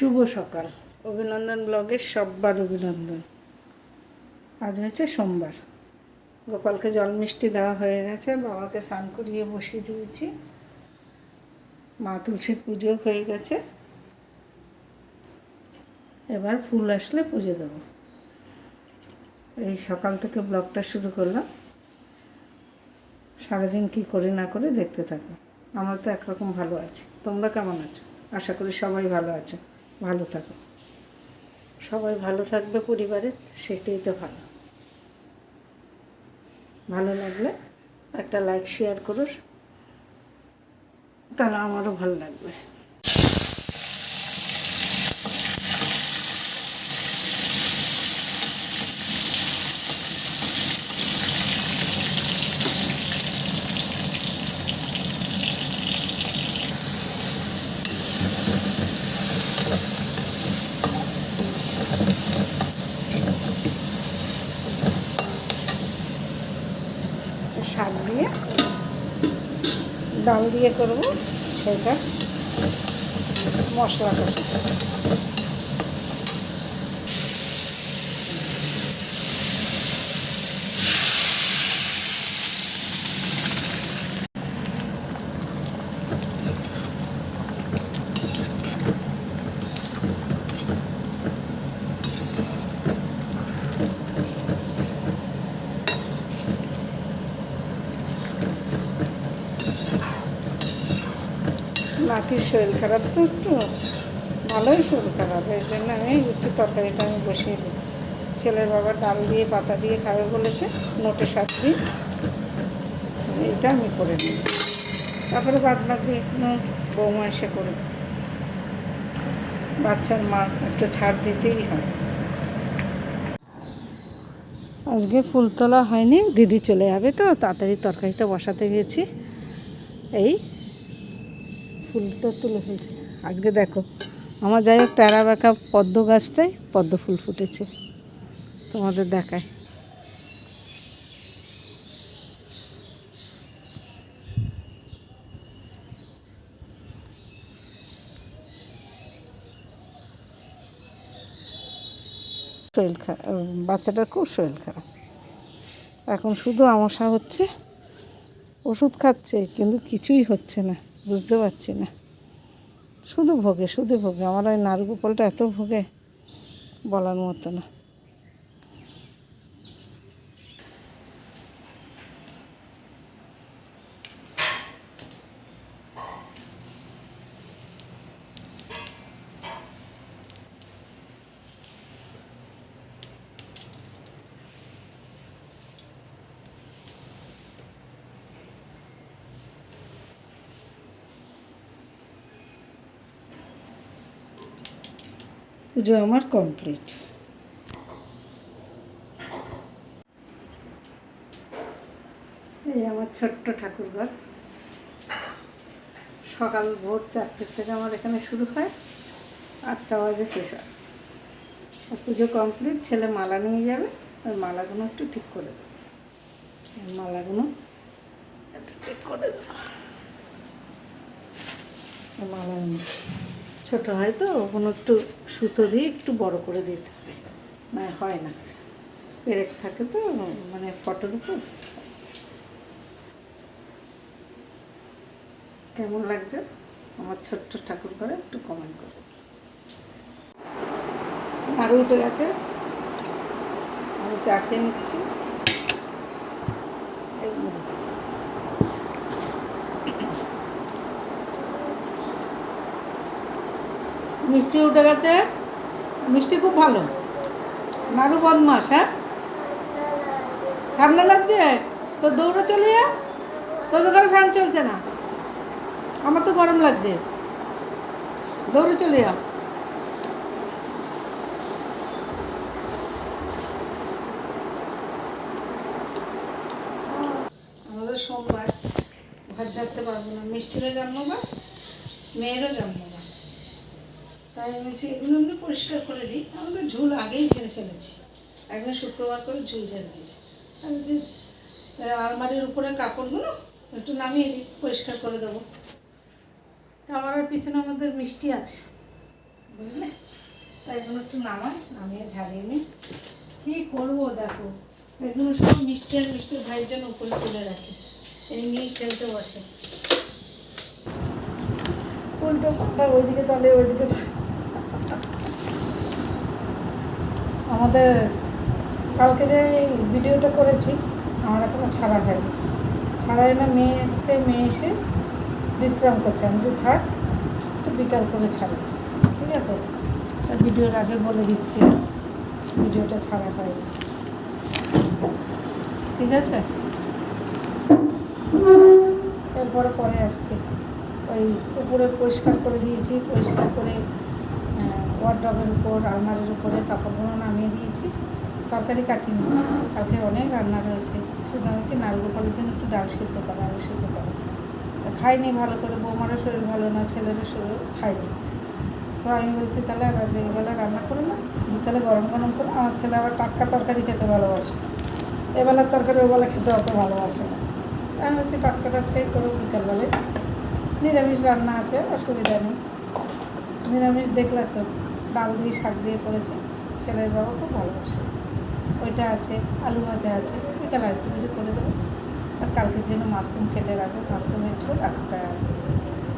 শুভ সকাল। অভিনন্দন ব্লগের সববার অভিনন্দন। আজ হচ্ছে সোমবার। গোপালকে জল মিষ্টি দেওয়া হয়ে গেছে, বাবাকে স্নান করিয়ে বসিয়ে দিয়েছি, মা তুলসীর পুজো হয়ে গেছে। এবার ফুল আসলে পুজো দেবো। এই সকাল থেকে ব্লগটা শুরু করলাম। সারাদিন কী করি না করে দেখতে থাকো। আমরা তো একরকম ভালো আছি, তোমরা কেমন আছো? আশা করি সবাই ভালো আছো, ভালো থাকো। সবাই ভালো থাকবে পরিবারের, সেটাই তো ভালো। ভালো লাগলে একটা লাইক শেয়ার করো, তাহলে আমারও ভালো লাগবে। শাক দিয়ে ডাল দিয়ে করবো, সেটা মশলা কষা। নাতির শরীর খারাপ তো, একটু ভালোই শরীর খারাপ, এই জন্য আমি উচ্চ তরকারিটা আমি বসিয়ে দিই। ছেলের বাবা ডাল দিয়ে পাতা দিয়ে খাবে বলেছে, নোটে শাক দিয়ে, এটা আমি করে দিই। তারপরে বাদ বাকি বৌমা এসে করে। বাচ্চার মা একটু ছাড় দিতেই হয়। আজকে ফুল তোলা হয়নি, দিদি চলে যাবে তো তাড়াতাড়ি তরকারিটা বসাতে গেছি। এই ফুলটা তুলে হয়েছে আজকে। দেখো আমার যাই হোক টেরা বাঁকা পদ্ম গাছটায় পদ্ম ফুল ফুটেছে, তোমাদের দেখায়। শরীর খারাপ, বাচ্চাটার খুব শরীর খারাপ। এখন শুধু আমসা হচ্ছে, ওষুধ খাচ্ছে কিন্তু কিছুই হচ্ছে না, বুঝতে পারছি না। শুধু ভোগে শুধু ভোগে, আমার ওই নারুগোপালটা এত ভোগে বলার মতো না। পুজো আমার কমপ্লিট। এই আমার ছোট্ট ঠাকুরঘর। সকাল ভোর 4টে থেকে আমার এখানে শুরু হয়, 8টা বাজে শেষ হয়। পুজো কমপ্লিট। ছেলে মালা নিয়ে যাবে, ওই মালাগুলো একটু ঠিক করে দেবো। মালাগুলো একটু ঠিক করে দেবো। মালাগুলো ছোটো হয় তো, ওগুলো একটু সুতো দিয়ে একটু বড় করে দিতে হবে, মানে হয় না, পেরেক থাকে তো মানে ফটোর উপর। কেমন লাগছে আমার ছোট্ট ঠাকুর ঘরে একটু কমেন্ট করো। আরও উঠে গেছে, আমি চা খেয়ে নিচ্ছি। মিষ্টি উঠে গেছে, মিষ্টি খুব ভালো। নাড়ু বদমাস। হ্যাঁ, ঠান্ডা লাগছে তো দৌড়ে চলে যা, তোদের ঘরে ফ্যান চলছে না, আমার তো গরম লাগছে, দৌড়ে চলে যা। আমাদের সোমবার ঘর ঝাড়তে পারবো না, মিষ্টিরও জন্মবার, মেয়েরও জন্মবার, তাই আমি এগুলো এমনি পরিষ্কার করে দিই। আমাদের ঝুল আগেই ছেড়ে ফেলেছি, একদিন শুক্রবার করে ঝুল ঝেড়ে দিয়েছি। আমি যে আলমারির উপরে কাপড়গুলো একটু নামিয়ে দিই, পরিষ্কার করে দেবো। ক্যামেরার পিছনে আমাদের মিষ্টি আছে, বুঝলে? তাই এগুলো একটু নামিয়ে ঝাড়িয়ে নিই। কী করবো দেখো, এগুলো সব মিষ্টি আর মিষ্টির ভাইয়ের জন্য উপরে তুলে রাখি, এই নিয়েই খেলতে বসে। উল্টো পাল্টা ওইদিকে তলে ওইদিকে আমাদের কালকে যে ভিডিওটা করেছি আমার এখনও ছাড়া হয়নি, ছাড়া হয় না। মেয়ে এসে বিশ্রাম করছে, আমি যে থাক একটু বিকাল করে ছাড়া, ঠিক আছে? ভিডিওর আগে বলে দিচ্ছি ভিডিওটা ছাড়া হয়নি, ঠিক আছে? এরপরে পরে আসছি, ওই উপরে পরিষ্কার করে দিয়েছি, পরিষ্কার করে ওয়ার্ডরোবের উপর আলমারির উপরে কাপড়গুলো নামিয়ে দিয়েছি। তরকারি কাটিনি, কালকে অনেক রান্না রয়েছে। শুধু হচ্ছে নারগোপালের জন্য একটু ডাল সিদ্ধ করা, আলু সিদ্ধ করা। খাইনি ভালো করে, বৌমারও শরীর ভালো না, ছেলেরও শরীর খাইনি। তো আমি বলছি তাহলে আজ এবেলা রান্না করে না, বিকালে গরম গরম করে। আমার ছেলে আবার টাটকা তরকারি খেতে ভালোবাসে, এবেলার তরকারি ওবেলা খেতে অত ভালোবাসে না। আমি বলছি টাটকাই করো বিকালবেলায়, নিরামিষ রান্না আছে, অসুবিধা নেই। নিরামিষ দেখলে তো ডাল দিয়ে শাক দিয়ে করেছে, ছেলের বাবা খুব ভালোবাসে, ওইটা আছে, আলু ভাজা আছে, বিকালে একটু কিছু করে দেবো। আর কালকের জন্য মাশরুম কেটে রাখবো, মাশরুমের ঝোল একটা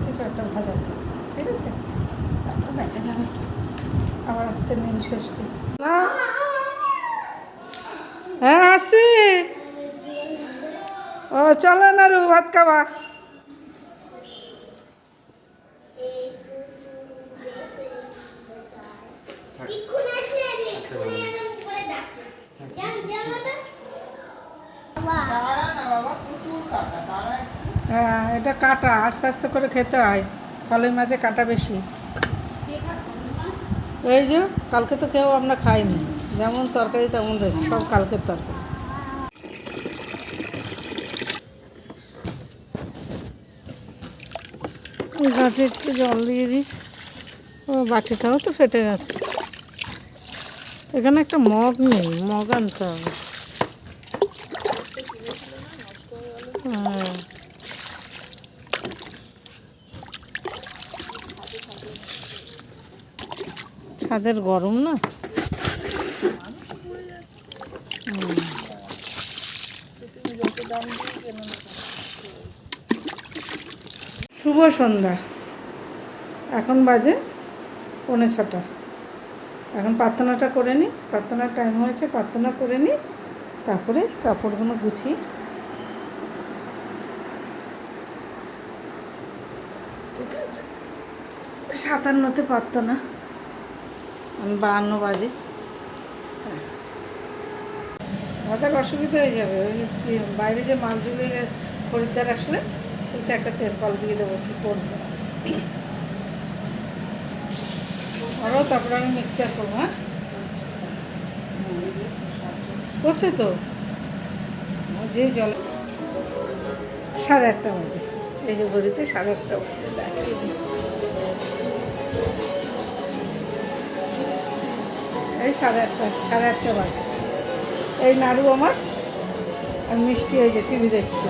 কিছু একটা ভাজা, ঠিক আছে? তারপর দেখা যাবে। আবার আসছে নীল ষষ্ঠী। হ্যাঁ আসছি। ও চলো না রু, ভাত খাবা। হ্যাঁ এটা কাটা, আস্তে আস্তে করে খেতে হয়, ফলের মাঝে কাটা বেশি। এই যে কালকে তো কেউ আমরা খাইনি, যেমন তরকারি তেমন রয়েছে, সব কালকের তরকারি। গাছে একটু জল দিয়ে দিই, ও বাটিটাও তো ফেটে গেছে। এখানে একটা মগ নেই, মগ আনতে হবে। হ্যাঁ ছাদের গরম না। শুভ সন্ধ্যা, এখন বাজে 5:45। এখন প্রার্থনাটা করে নিই, প্রার্থনার টাইম হয়েছে, প্রার্থনা করে নিই, তারপরে কাপড়গুলো গুছিয়ে, ঠিক আছে? 57তে প্রার্থনা, 52 বাজে। হঠাৎ অসুবিধা হয়ে যাবে, ওই বাইরে যে মালগুলি খরিদ্দার আসলে বলছে একটা তেল কল দিয়ে দেবো, কী করবো? আরও তারপরে আমি মিক্সচার করবো। হ্যাঁ করছে তো, যে জল 1:30 বাজে, এই যে ঘড়িতে 1:30 বাজে, এই 1:30 বাজে। এই নাড়ু আমার আর মিষ্টি এই যে টিভি দেখছে,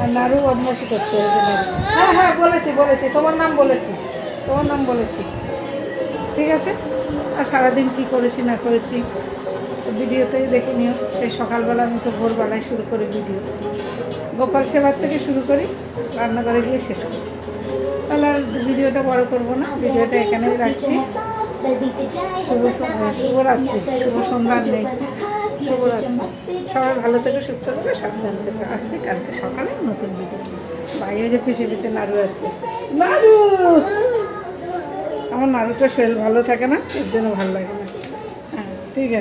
আর নাড়ু বদমাশি করছে, এই যে নাড়ু। হ্যাঁ হ্যাঁ বলেছি, তোমার নাম বলেছি, ঠিক আছে? আর সারাদিন কী করেছি না করেছি ভিডিওতেই দেখে নিও। সেই সকালবেলা আমি তো ভোরবেলায় শুরু করি ভিডিও, গোপাল সেবার থেকে শুরু করি, রান্নাঘরে গিয়ে শেষ করি। তাহলে আর ভিডিওটা বড় করবো না, ভিডিওটা এখানেই রাখছি। শুভরাত্রি, শুভ সন্ধ্যা নেই, শুভরাত্রি। সবাই ভালো থেকে সুস্থ থেকে সাবধান থেকে। আসছি কালকে সকালে নতুন ভিডিও। বাইরে যে পিছিয়ে নাড়ু আসছে, নাড়ু আমার নাড়ুটা শরীর ভালো থাকে না, এর জন্য ভালো লাগে না। হ্যাঁ ঠিক আছে।